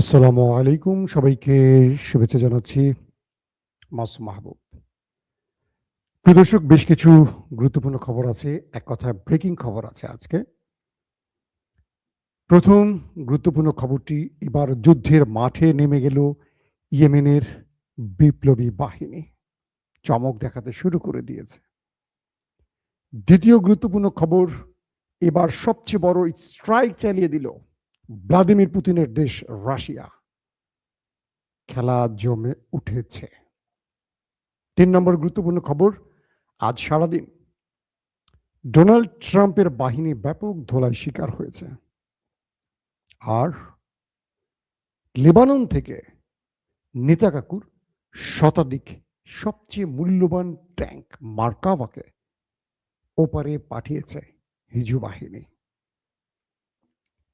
আসসালামু আলাইকুম। সবাইকে শুভেচ্ছা জানাচ্ছি। মাসুম মাহবুব। প্রিয় দর্শক, বেশ কিছু গুরুত্বপূর্ণ খবর আছে। এক কথায় ব্রেকিং খবর আছে আজকে। প্রথম গুরুত্বপূর্ণ খবরটি, এবার যুদ্ধের মাঠে নেমে গেল ইয়েমেনের বিপ্লবী বাহিনী। চমক দেখাতে শুরু করে দিয়েছে। দ্বিতীয় গুরুত্বপূর্ণ খবর, এবার সবচেয়ে বড় স্ট্রাইক চালিয়ে দিল ভ্লাদিমির পুতিনের দেশ রাশিয়া। খেলা জমে উঠেছে। ৩ নম্বর গুরুত্বপূর্ণ খবর, আজ সারাদিন ডোনাল্ড ট্রাম্পের বাহিনী ব্যাপক ধোলাই শিকার হয়েছে। আর লেবানন থেকে নেতাকাকুর শতাধিক সবচেয়ে মূল্যবান ট্যাঙ্ক মার্কাভাকে ওপারে পাঠিয়েছে হিজু বাহিনী।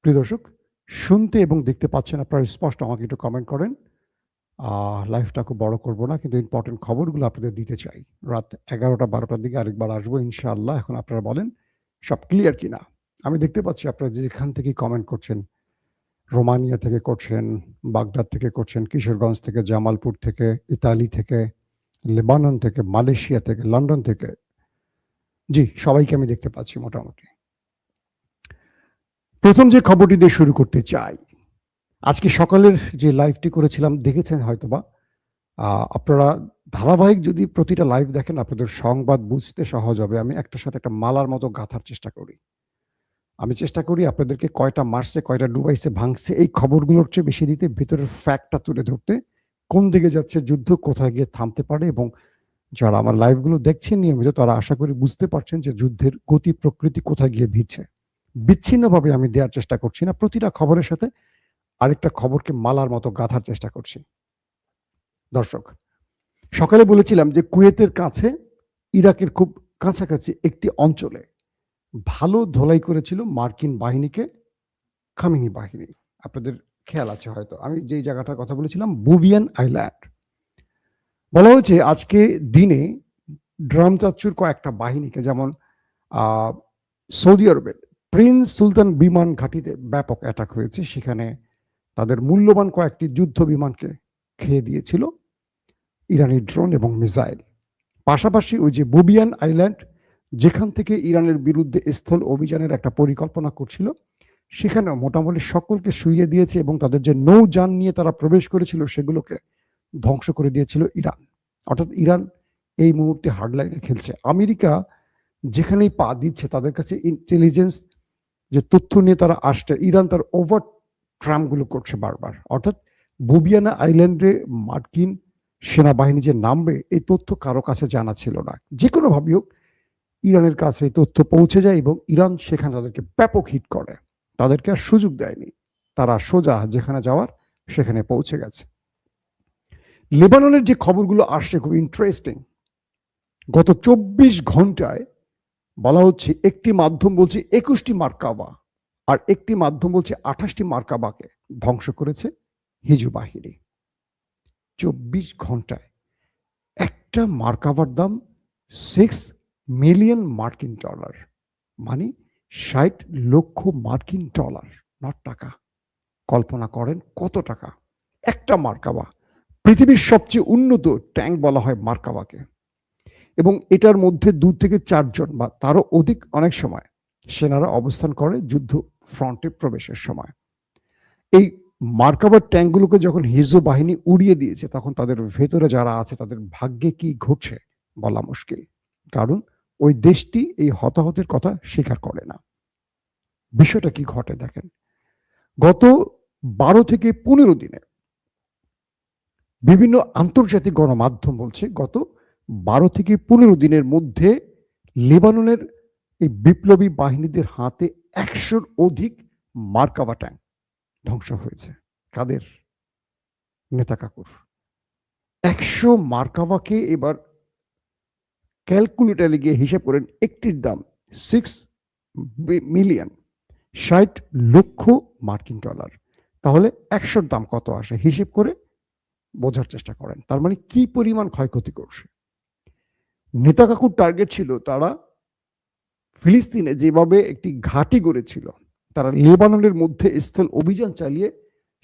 প্রিয় দর্শক, শুনতে এবং দেখতে পাচ্ছেন আপনারা স্পষ্ট, আমাকে একটু কমেন্ট করেন। লাইভটা খুব বড় করব না, কিন্তু ইম্পর্টেন্ট খবরগুলো আপনাদের দিতে চাই। রাত 11টা-12টার দিকে আরেকবার আসবো ইনশাআল্লাহ। এখন আপনারা বলেন সব ক্লিয়ার কিনা। আমি দেখতে পাচ্ছি আপনারা যেখান থেকে কমেন্ট করছেন, রোমানিয়া থেকে করছেন, বাগদাদ থেকে করছেন, কিশোরগঞ্জ থেকে, জামালপুর থেকে, ইতালি থেকে, লেবানন থেকে, মালয়েশিয়া থেকে, লন্ডন থেকে। জি, সবাইকে আমি দেখতে পাচ্ছি মোটামুটি। প্রথম যে খবরটি দিয়ে শুরু করতে চাই, আজকে সকালের যে লাইভটি করেছিলাম দেখেছেন হয়তোবা। আপনারা ধারাবাহিক যদি প্রতিটা লাইভ দেখেন আপনাদের সংবাদ বুঝতে সহজ হবে। আমি একটার সাথে একটা মালার মতো গাঁথার চেষ্টা করি। আমি চেষ্টা করি আপনাদেরকে কয়টা মারছে, কয়টা ডুবাইছে, ভাঙছে এই খবরগুলোর চেয়ে বেশি দিতে, ভেতরের ফ্যাক্টটা তুলে ধরতে, কোন দিকে যাচ্ছে যুদ্ধ, কোথায় গিয়ে থামতে পারে। এবং যারা আমার লাইভগুলো দেখছেন নিয়মিত তারা আশা করি বুঝতে পারছেন যে যুদ্ধের গতি প্রকৃতি কোথায় গিয়ে ভিড়ছে। বিচ্ছিন্নভাবে আমি দেওয়ার চেষ্টা করছি না, প্রতিটা খবরের সাথে আরেকটা খবরকে মালার মতো গাঁথার চেষ্টা করছি। দর্শক, সকালে বলেছিলাম যে কুয়েতের কাছে, ইরাকের খুব কাছাকাছি একটি অঞ্চলে ভালো ধোলাই করেছিল মার্কিন বাহিনীকে খামেনি বাহিনী। আপনাদের খেয়াল আছে হয়তো, আমি যেই জায়গাটার কথা বলেছিলাম বুবিয়ান আইল্যান্ড। বলা হয়েছে আজকে দিনে ড্রাম চাচ্চুর কয়েকটা বাহিনীকে, যেমন সৌদি আরবের প্রিন্স সুলতান বিমান ঘাঁটিতে ব্যাপক অ্যাটাক হয়েছে। সেখানে তাদের মূল্যবান কয়েকটি যুদ্ধ বিমানকে খেয়ে দিয়েছিল ইরানি ড্রোন এবং মিসাইল। পাশাপাশি ওই যে বুবিয়ান আইল্যান্ড, যেখান থেকে ইরানের বিরুদ্ধে স্থল অভিযানের একটা পরিকল্পনা করছিল, সেখানেও মোটামুটি সকলকে শুইয়ে দিয়েছে এবং তাদের যে নৌযান নিয়ে তারা প্রবেশ করেছিল সেগুলোকে ধ্বংস করে দিয়েছিল ইরান। অর্থাৎ ইরান এই মুহূর্তে হার্ডলাইনে খেলছে। আমেরিকা যেখানেই পা দিচ্ছে তাদের কাছে ইন্টেলিজেন্স যে তথ্য নিয়ে তারা আসছে, ইরান তার ওভার ট্রামগুলো করছে বারবার। অর্থাৎ বুবিয়ানা আইল্যান্ডে মার্কিন সেনাবাহিনী যে নামবে এই তথ্য কারো কাছে জানা ছিল না। যে কোনোভাবেই হোক ইরানের কাছে এই তথ্য পৌঁছে যায় এবং ইরান সেখানে তাদেরকে ব্যাপক হিট করে। তাদেরকে আর সুযোগ দেয়নি, তারা সোজা যেখানে যাওয়ার সেখানে পৌঁছে গেছে। লেবাননের যে খবরগুলো আসছে খুব ইন্টারেস্টিং। গত 24 ঘন্টায় বলা হচ্ছে একটি মাধ্যম বলছে 21টি মার্কাবা, আর একটি মাধ্যম বলছে 28টি মার্কাবাকে ধ্বংস করেছে হিজু বাহিনী। 24 ঘন্টায় একটা মার্কাবার দাম $6 মিলিয়ন, মানে 60 লক্ষ মার্কিন ডলার, নট টাকা। কল্পনা করেন কত টাকা একটা মার্কাবা। পৃথিবীর সবচেয়ে উন্নত ট্যাঙ্ক বলা হয় মার্কাবাকে, এবং এটার মধ্যে 2 থেকে 4 জন বা তারও অধিক অনেক সময় সেনারা অবস্থান করে যুদ্ধ ফ্রন্টে প্রবেশের সময়। এই মার্কাবার ট্যাঙ্কগুলোকে যখন হিজবুত বাহিনী উড়িয়ে দিয়েছে তখন তাদের ভেতরে যারা আছে তাদের ভাগ্যে কি ঘটছে বলা মুশকিল, কারণ ওই দেশটি এই হতাহতের কথা স্বীকার করে না। বিষয়টা কি ঘটে দেখেন, গত 12 থেকে 15 দিনে বিভিন্ন আন্তর্জাতিক গণমাধ্যম বলছে গত 12 থেকে 15 দিনের মধ্যে লেবাননের এই বিপ্লবী বাহিনীদের হাতে 100-র অধিক মার্কাবা ট্যাঙ্ক ধ্বংস হয়েছে। কাদের? নেতা কাকুর। 100 মার্কাবাকে এবার ক্যালকুলেটারে গিয়ে হিসাব করেন, একটির দাম $6 মিলিয়ন, 60 লক্ষ মার্কিন ডলার। তাহলে 100-র দাম কত আসে হিসেব করে বোঝার চেষ্টা করেন। তার মানে কি পরিমাণ ক্ষয়ক্ষতি করছে। নেতা কাকুর টার্গেট ছিল তারা ফিলিস্তিনে যেভাবে একটি ঘাঁটি গড়েছিল, তারা লেবাননের মধ্যে স্থল অভিযান চালিয়ে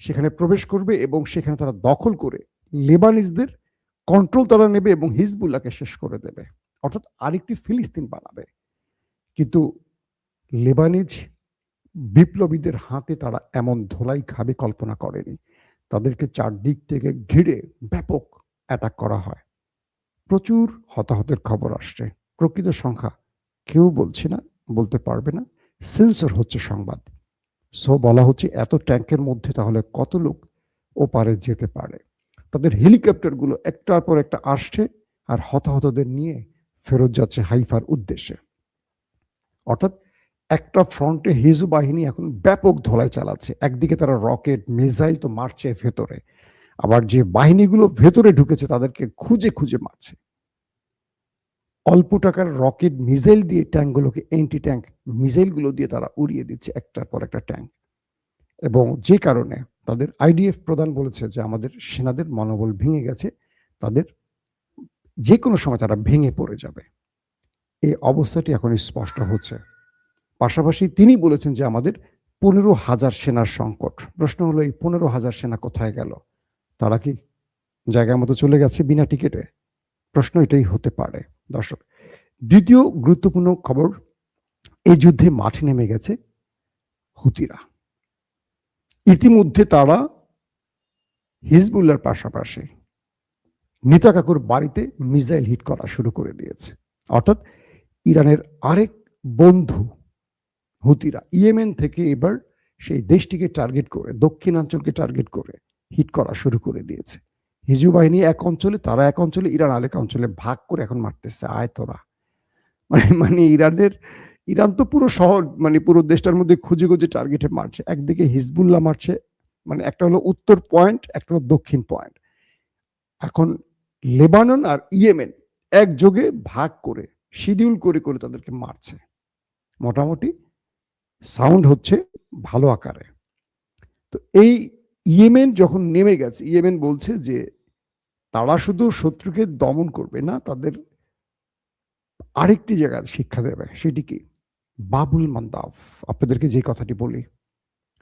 সেখানে প্রবেশ করবে এবং সেখানে তারা দখল করে লেবানিজদের কন্ট্রোল তারা নেবে এবং হিজবুল্লাহকে শেষ করে দেবে, অর্থাৎ আরেকটি ফিলিস্তিন বানাবে। কিন্তু লেবানিজ বিপ্লবীদের হাতে তারা এমন ধোলাই খাবে কল্পনা করেনি। তাদেরকে চারদিক থেকে ঘিরে ব্যাপক অ্যাটাক করা হয়। প্রচুর হতাহতের খবর আসছে। প্রকৃত সংখ্যা কেউ বলছে না, বলতে পারবে না, সেন্সর হচ্ছে সংবাদ। সো বলা হচ্ছে এত ট্যাঙ্কের মধ্যে তাহলে কত লোক ওপারে যেতে পারে। তাদের হেলিকপ্টারগুলো একটার পর একটা আসছে আর হতাহতদের নিয়ে ফেরত যাচ্ছে হাইফার উদ্দেশ্যে। অর্থাৎ একটা ফ্রন্টে হিজবুল বাহিনী এখন ব্যাপক ধোলাই চালাচ্ছে। একদিকে তারা রকেট মিসাইল তো মারছে ভেতরে, আবার যে বাহিনীগুলো ভেতরে ঢুকেছে তাদেরকে খুঁজে খুঁজে মারছে। অল্প টাকার রকেট মিসাইল দিয়ে ট্যাঙ্কগুলোকে, এন্টি ট্যাঙ্ক মিসাইলগুলো দিয়ে তারা উড়িয়ে দিচ্ছে একটার পর একটা ট্যাঙ্ক। এবং যে কারণে তাদের আইডিএফ প্রধান বলেছে যে আমাদের সেনাদের মনোবল ভেঙে গেছে, তাদের যে কোনো সময় তারা ভেঙে পড়ে যাবে। এই অবস্থাটি এখন স্পষ্ট হচ্ছে। পাশাপাশি তিনি বলেছেন যে আমাদের 15,000 সেনার সংকট। প্রশ্ন হলো এই 15,000 সেনা কোথায় গেল? তারা কি জায়গা মতো চলে গেছে বিনা টিকেটে? প্রশ্ন এটাই হতে পারে। দর্শক, দ্বিতীয় গুরুত্বপূর্ণ খবর, এই যুদ্ধে মাঠে নেমে গেছে হুতিরা। ইতিমধ্যে তারা হিজবুল্লাহর পাশাপাশি নেতা কাকুর বাড়িতে মিসাইল হিট করা শুরু করে দিয়েছে। অর্থাৎ ইরানের আরেক বন্ধু হুতিরা ইয়েমেন থেকে এবার সেই দেশটিকে টার্গেট করে, দক্ষিণাঞ্চলকে টার্গেট করে হিট করা শুরু করে দিয়েছে। হিজবুল বাহিনী এক অঞ্চলে, তারা এক অঞ্চলে, ইরান আরেক অঞ্চলে ভাগ করে এখন মারতেছে। আয় তোরা, মানে ইরান তো পুরো শহর, মানে পুরো দেশটার মধ্যে খুঁজে খুঁজে টার্গেটে মারছে। একদিকে হিজবুল্লাহ মারছে, মানে একটা হলো উত্তর পয়েন্ট, একটা হলো দক্ষিণ পয়েন্ট। এখন লেবানন আর ইয়েমেন একযোগে ভাগ করে শিডিউল করে করে তাদেরকে মারছে। মোটামুটি সাউন্ড হচ্ছে ভালো আকারে। তো এই ইয়েমেন যখন নেমে গেছে, ইয়েমেন বলছে যে তারা শুধু শত্রুকে দমন করবে না, তাদের আরেকটি জায়গায় শিক্ষা দেবে। সেটি কি? বাবুল মান্দাব। আপনাদেরকে যে কথাটি বলি,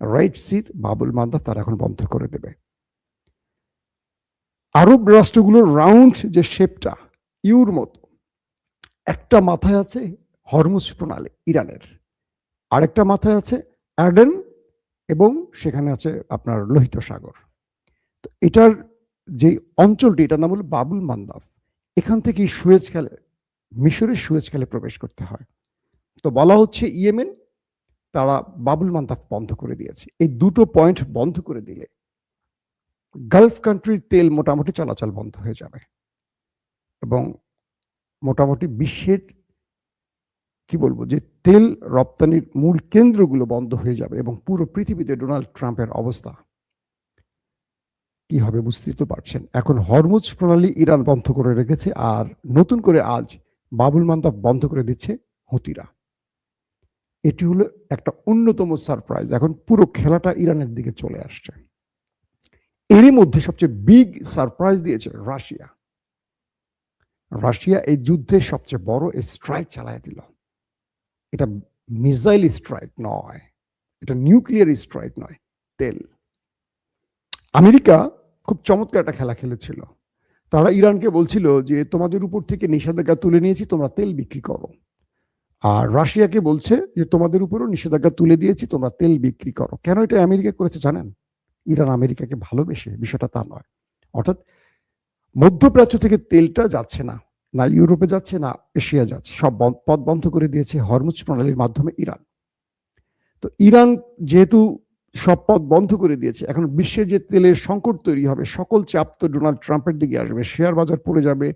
রাইট সির বাবুল মান্দাব তারা এখন বন্ধ করে দেবে। আরব রাষ্ট্রগুলোর রাউন্ড যে শেপটা ইউর মতো, একটা মাথায় আছে হরমুজ প্রণালী ইরানের, আরেকটা মাথায় আছে অ্যাডেন, এবং সেখানে আছে আপনার লোহিত সাগর। তো এটার যে অঞ্চলটি, এটার নাম হলো বাবুল মান্দাব। এখান থেকে সুয়েজ খালে, মিশরের সুয়েজ খালে প্রবেশ করতে হয়। তো বলা হচ্ছে ইয়েমেন তারা বাবুল মান্দাব বন্ধ করে দিয়েছে। এই দুটো পয়েন্ট বন্ধ করে দিলে গালফ কান্ট্রির তেল মোটামুটি চলাচল বন্ধ হয়ে যাবে এবং মোটামুটি বিশ্বের কি বলবো যে তেল রপ্তানির মূল কেন্দ্রগুলো বন্ধ হয়ে যাবে এবং পুরো পৃথিবীতে ডোনাল্ড ট্রাম্পের অবস্থা কি হবে বুঝতেই তো পারছেন। এখন হরমুজ প্রণালী ইরান বন্ধ করে রেখেছে, আর নতুন করে আজ বাবুল মান্দাব বন্ধ করে দিচ্ছে হুতিরা। এটি হলো একটা অন্যতম সারপ্রাইজ। এখন পুরো খেলাটা ইরানের দিকে চলে আসছে। এরই মধ্যে সবচেয়ে বিগ সারপ্রাইজ দিয়েছে রাশিয়া। রাশিয়া এই যুদ্ধে সবচেয়ে বড় স্ট্রাইক চালায় দিল। এটা মিসাইল স্ট্রাইক নয়, এটা নিউক্লিয়ার স্ট্রাইক নয়, তেল। আমেরিকা খুব চমৎকার একটা খেলা খেলেছিল। তারা ইরানকে বলছিল যে তোমাদের উপর থেকে নিষেধাজ্ঞা তুলে নিয়েছি, তোমরা তেল বিক্রি করো। আর রাশিয়াকে বলছে যে তোমাদের উপরও নিষেধাজ্ঞা তুলে দিয়েছি, তোমরা তেল বিক্রি করো। কেন এটা আমেরিকা করেছে জানেন? ইরান আমেরিকাকে ভালোবেসে, বিষয়টা তা নয়। অর্থাৎ মধ্যপ্রাচ্য থেকে তেলটা যাচ্ছে না, না ইউরোপে যাচ্ছে না এশিয়া যাচ্ছে, সব পথ বন্ধ করে দিয়েছে হরমুজ প্রণালীর মাধ্যমে ইরান। তো ইরান যেহেতু সব পথ বন্ধ করে দিয়েছে, এখন বিশ্বের যে তেলের সংকট তৈরি হবে, সকল চাপ তো ডোনাল্ড ট্রাম্পের দিকে আসবে। শেয়ার বাজার পড়ে যাবে,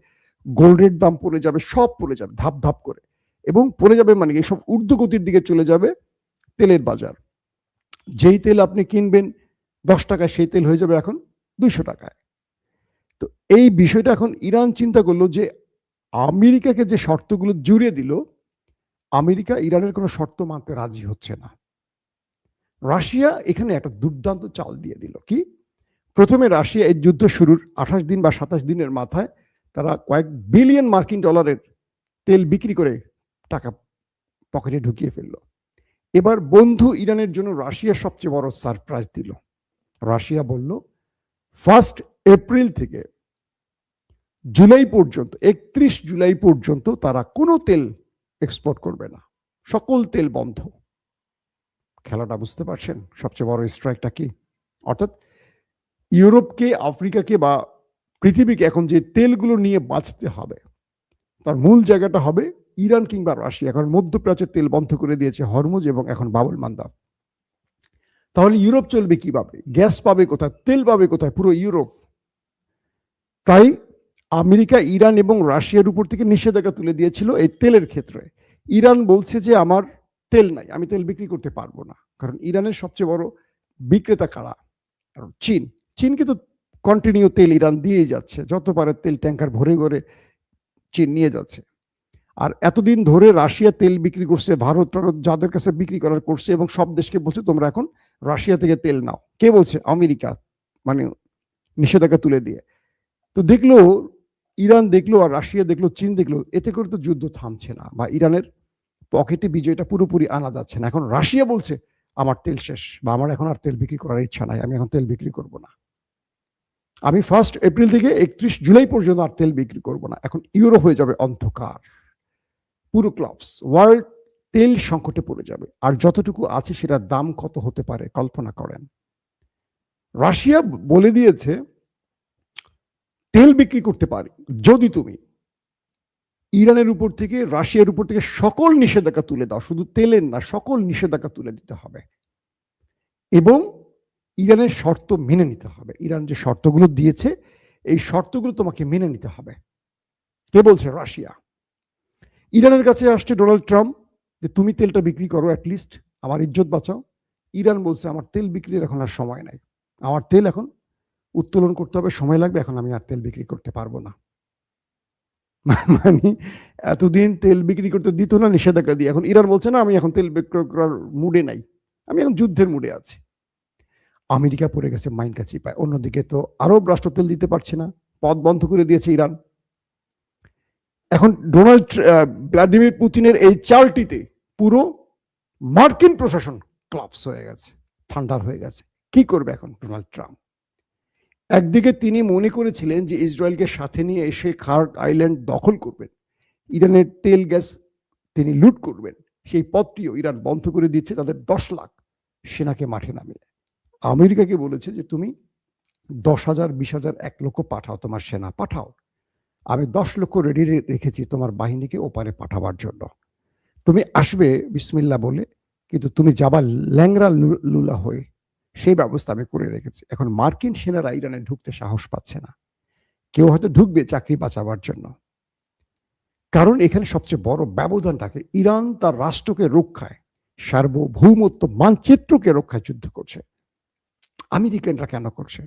গোল্ডের দাম পড়ে যাবে, সব পড়ে যাবে ধাপ ধাপ করে, এবং পড়ে যাবে মানে এইসব ঊর্ধ্বগতির দিকে চলে যাবে তেলের বাজার। যেই তেল আপনি কিনবেন 10 টাকায়, সেই তেল হয়ে যাবে এখন 200 টাকায়। তো এই বিষয়টা এখন ইরান চিন্তা করলো যে আমেরিকাকে যে শর্তগুলো জুড়ে দিল, আমেরিকা ইরানের কোনো শর্ত মানতে রাজি হচ্ছে না। রাশিয়া এখানে একটা দুর্দান্ত চাল দিয়ে দিল। কি? প্রথমে রাশিয়া এই যুদ্ধ শুরুর 28 দিন বা 27 দিনের মাথায় তারা কয়েক বিলিয়ন মার্কিন ডলারের তেল বিক্রি করে টাকা পকেটে ঢুকিয়ে ফেলল। এবার বন্ধু ইরানের জন্য রাশিয়া সবচেয়ে বড় সারপ্রাইজ দিল। রাশিয়া বলল 1 এপ্রিল থেকে জুলাই পর্যন্ত, 31 জুলাই পর্যন্ত তারা কোনো তেল এক্সপোর্ট করবে না, সকল তেল বন্ধ। খেলাটা বুঝতে পারছেন? সবচেয়ে বড় স্ট্রাইকটা কি? অর্থাৎ ইউরোপকে, আফ্রিকাকে বা পৃথিবীকে এখন যে তেলগুলো নিয়ে বাঁচতে হবে তার মূল জায়গাটা হবে ইরান কিংবা রাশিয়া। কারণ মধ্যপ্রাচ্যের তেল বন্ধ করে দিয়েছে হরমুজ এবং এখন বাবুল মান্দাব। তাহলে ইউরোপ চলবে কিভাবে? গ্যাস পাবে কোথায়? তেল পাবে কোথায়? পুরো ইউরোপ। তাই আমেরিকা ইরান এবং রাশিয়ার উপর থেকে নিষেধাজ্ঞা তুলে দিয়েছিল এই তেলের ক্ষেত্রে। ইরান বলছে যে আমার তেল নাই, আমি তেল বিক্রি করতে পারবো না। কারণ ইরানের সবচেয়ে বড় বিক্রেতা কারা? চীন। চীনকে তো কন্টিনিউ তেল ইরান দিয়েই যাচ্ছে, যত পারে তেল ট্যাঙ্কার ভরে ভরে চীন নিয়ে যাচ্ছে। আর এতদিন ধরে রাশিয়া তেল বিক্রি করছে, ভারত যাদের কাছে বিক্রি করার করছে, এবং সব দেশকে বলছে তোমরা এখন রাশিয়া থেকে তেল নাও। কে বলছে? আমেরিকা, মানে নিষেধাজ্ঞা তুলে দিয়ে। তো দেখলো ইরান, দেখলো আর রাশিয়া দেখলো, চীন দেখলো, এতে করে তো যুদ্ধ থামছে না, বা ইরানের পকেটে বিজয়টা পুরোপুরি আনা যাচ্ছে না। এখন রাশিয়া বলছে আমার তেল শেষ, বা আমার এখন আর তেল বিক্রি করার ইচ্ছা নাই, আমি এখন তেল বিক্রি করব না, আমি 1 এপ্রিল থেকে 31 জুলাই পর্যন্ত আর তেল বিক্রি করব না। এখন ইউরোপ হয়ে যাবে অন্ধকার, পুরো ক্লাবস ওয়ার্ল্ড তেল সংকটে পড়ে যাবে। আর যতটুকু আছে সেটার দাম কত হতে পারে কল্পনা করেন। রাশিয়া বলে দিয়েছে তেল বিক্রি করতে পারি যদি তুমি ইরানের উপর থেকে, রাশিয়ার উপর থেকে সকল নিষেধাজ্ঞা তুলে দাও, শুধু তেলের না, সকল নিষেধাজ্ঞা তুলে দিতে হবে, এবং ইরানের শর্ত মেনে নিতে হবে। ইরান যে শর্তগুলো দিয়েছে এই শর্তগুলো তোমাকে মেনে নিতে হবে। কে বলছে? রাশিয়া। ইরানের কাছে আসছে ডোনাল্ড ট্রাম্প যে তুমি তেলটা বিক্রি করো, অ্যাটলিস্ট আমার ইজ্জত বাঁচাও। ইরান বলছে আমার তেল বিক্রির এখন আর সময় নাই, আমার তেল এখন উত্তোলন করতে হবে, সময় লাগবে, এখন আমি আর তেল বিক্রি করতে পারবো না। মানে এতদিন তেল বিক্রি করতে দিত না নিষেধাজ্ঞা দিয়ে, এখন ইরান বলছে না আমি এখন তেল বিক্রি করার মুডে নাই, আমি এখন যুদ্ধের মুডে আছি। আমেরিকা পড়ে গেছে মাইন কাছি পায়। অন্যদিকে তো আরব রাষ্ট্র তেল দিতে পারছে না, পথ বন্ধ করে দিয়েছে ইরান। এখন ভ্লাদিমির পুতিনের এই চালটিতে পুরো মার্কিন প্রশাসন ক্লাপস হয়ে গেছে, ঠান্ডার হয়ে গেছে। কি করবে এখন ডোনাল্ড ট্রাম্প? একদিকে তিনি মনে করেছিলেন যে ইসরায়েলকে সাথে নিয়ে এসে খার্ক আইল্যান্ড দখল করবেন, ইরানের তেল গ্যাস তিনি লুট করবেন। সেই পথটিও ইরান বন্ধ করে দিচ্ছে, তাদের 10 লাখ সেনাকে মাঠে নামিয়ে। আমেরিকাকে বলেছে যে তুমি 10,000, 20,000, 1 লক্ষ পাঠাও, তোমার সেনা পাঠাও, আমি 10 লক্ষ রেডি রেখেছি তোমার বাহিনীকে ওপারে পাঠাবার জন্য। তুমি আসবে বিসমিল্লাহ বলে, কিন্তু তুমি যাবা ল্যাংরা লুলা হয়ে, সেই ব্যবস্থা আমি করে রেখেছি। এখন মার্কিন সেনারা ইরানে ঢুকতে সাহস পাচ্ছে না। কেউ হয়তো ঢুকবে চাকরি বাঁচাবার জন্য। কারণ এখানে সবচেয়ে বড় ব্যবধানটাকে, ইরান তার রাষ্ট্রকে রক্ষায়, সার্বভৌমত্ব মানচিত্রকে রক্ষায় যুদ্ধ করছে। আমেরিকানরা কেন করছে?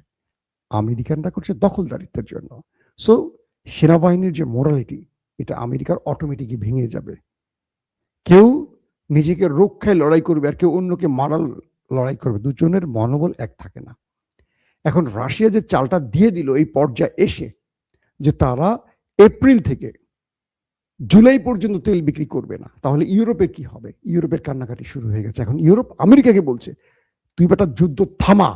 আমেরিকানরা করছে দখলদারিত্বের জন্য। সো সেনাবাহিনীর যে মোরালিটি, এটা আমেরিকার অটোমেটিকই ভেঙে যাবে। কেউ নিজেকে রক্ষায় লড়াই করবে আর কেউ অন্যকে মারার লড়াই করবে, দুজনের মনোবল এক থাকে না। এখন রাশিয়া যে চালটা দিয়ে দিল এই পর্যায়ে এসে, যে তারা এপ্রিল থেকে জুলাই পর্যন্ত তেল বিক্রি করবে না, তাহলে ইউরোপের কি হবে? ইউরোপের কান্নাকাটি শুরু হয়ে গেছে। এখন ইউরোপ আমেরিকাকে বলছে তুই বেটা যুদ্ধ থামা,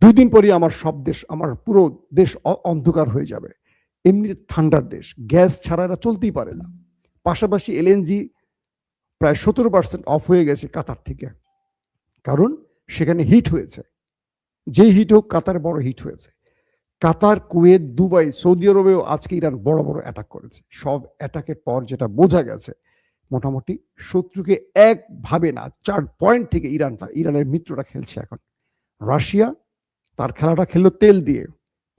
2 দিন পরে আমার সব দেশ, আমার পুরো দেশ অন্ধকার হয়ে যাবে। এমনি ঠান্ডার দেশ, গ্যাস ছাড়া এরা চলতেই পারে না। পাশাপাশি এলএনজি প্রায় 17% অফ হয়ে গেছে কাতার থেকে, কারণ সেখানে হিট হয়েছে। যেই হিট হোক, কাতার বড় হিট হয়েছে। কাতার, কুয়েত, দুবাই, সৌদি আরবেও আজকে ইরান বড় বড় অ্যাটাক করেছে। সব অ্যাটাকের পর যেটা বোঝা গেছে, মোটামুটি শত্রুকে একভাবে না 4 পয়েন্ট থেকে ইরানের মিত্ররা খেলছে। এখন রাশিয়া তার খেলাটা খেললো তেল দিয়ে,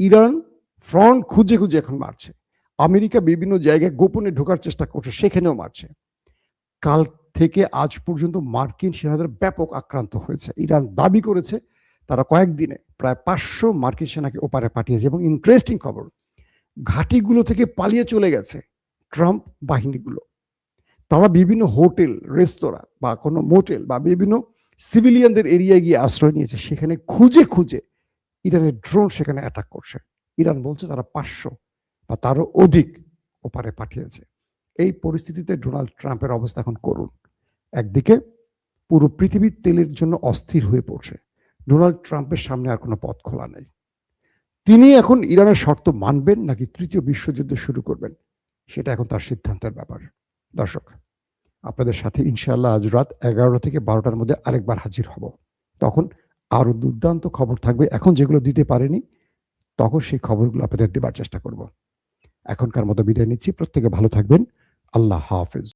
ইরান ফ্রন্ট খুঁজে খুঁজে এখন মারছে। আমেরিকা বিভিন্ন জায়গায় গোপনে ঢোকার চেষ্টা করছে, সেখানেও মারছে। কাল থেকে আজ পর্যন্ত মার্কিন সেনাদের ব্যাপক আক্রান্ত হয়েছে। ইরান দাবি করেছে তারা কয়েকদিনে প্রায় 500 মার্কিন সেনাকে ওপারে পাঠিয়েছে। এবং ইন্টারেস্টিং খবর, ঘাঁটিগুলো থেকে পালিয়ে চলে গেছে ট্রাম্প বাহিনীগুলো। তারা বিভিন্ন হোটেল, রেস্তোরাঁ বা কোনো মোটেল বা বিভিন্ন সিভিলিয়ানদের এরিয়ায় গিয়ে আশ্রয় নিয়েছে। সেখানে খুঁজে খুঁজে ইরানের ড্রোন সেখানে অ্যাটাক করছে। ইরান বলছে তারা 500 বা তারও অধিক ওপারে পাঠিয়েছে। এই পরিস্থিতিতে ডোনাল্ড ট্রাম্পের অবস্থা এখন করুন। একদিকে পুরো পৃথিবীর তেলের জন্য অস্থির হয়ে পড়ছে, ডোনাল্ড ট্রাম্পের সামনে আর কোনো পথ খোলা নেই। তিনি এখন ইরানের শর্ত মানবেন নাকি তৃতীয় বিশ্বযুদ্ধ শুরু করবেন, সেটা এখন তার সিদ্ধান্তের ব্যাপার। দর্শক, আপনাদের সাথে ইনশাআল্লাহ আজ রাত 11টা থেকে 12টার মধ্যে আরেকবার হাজির হব। তখন আরো দুর্দান্ত খবর থাকবে। এখন যেগুলো দিতে পারিনি, তখন সেই খবরগুলো আপনাদের দেবার চেষ্টা করব। এখনকার মতো বিদায় নিচ্ছি। প্রত্যেকে ভালো থাকবেন। আল্লাহ হাফেজ।